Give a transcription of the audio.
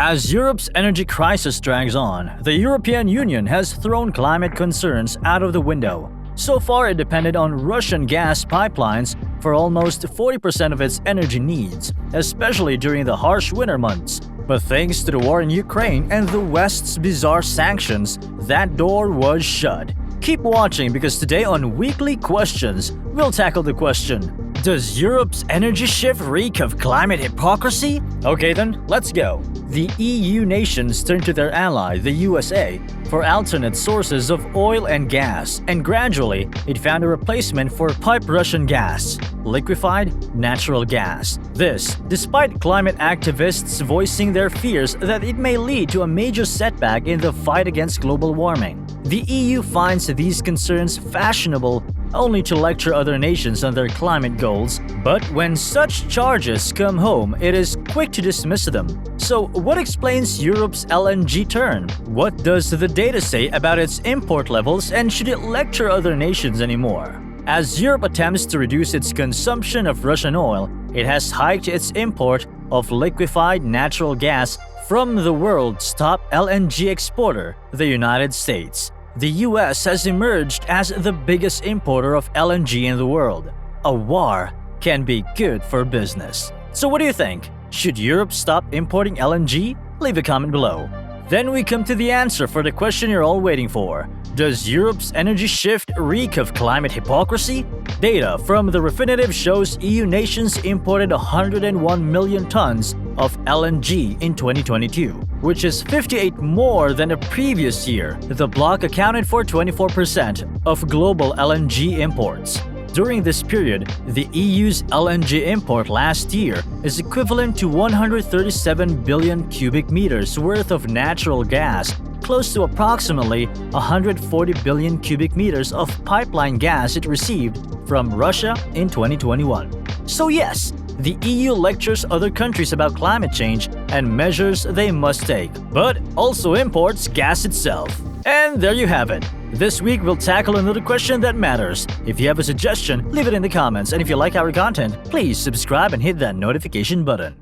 As Europe's energy crisis drags on, the European Union has thrown climate concerns out of the window. So far, it depended on Russian gas pipelines for almost 40% of its energy needs, especially during the harsh winter months. But thanks to the war in Ukraine and the West's bizarre sanctions, that door was shut. Keep watching because today on Weekly Questions, we'll tackle the question: does Europe's energy shift reek of climate hypocrisy? Okay then, let's go. The EU nations turned to their ally, the USA, for alternate sources of oil and gas, and gradually, it found a replacement for piped Russian gas, liquefied natural gas. This, despite climate activists voicing their fears that it may lead to a major setback in the fight against global warming. The EU finds these concerns fashionable only to lecture other nations on their climate goals, but when such charges come home, it is quick to dismiss them. So what explains Europe's LNG turn? What does the data say about its import levels, and should it lecture other nations anymore? As Europe attempts to reduce its consumption of Russian oil, it has hiked its import of liquefied natural gas from the world's top LNG exporter, the United States. The US has emerged as the biggest importer of LNG in the world. A war can be good for business. So what do you think? Should Europe stop importing LNG? Leave a comment below. Then we come to the answer for the question you're all waiting for. Does Europe's energy shift reek of climate hypocrisy? Data from the Refinitiv shows EU nations imported 101 million tons of LNG in 2022, which is 58 more than the previous year. The bloc accounted for 24% of global LNG imports. During this period, the EU's LNG import last year is equivalent to 137 billion cubic meters worth of natural gas, close to approximately 140 billion cubic meters of pipeline gas it received from Russia in 2021. So yes, the EU lectures other countries about climate change and measures they must take, but also imports gas itself. And there you have it. This week we'll tackle another question that matters. If you have a suggestion, leave it in the comments, and if you like our content, please subscribe and hit that notification button.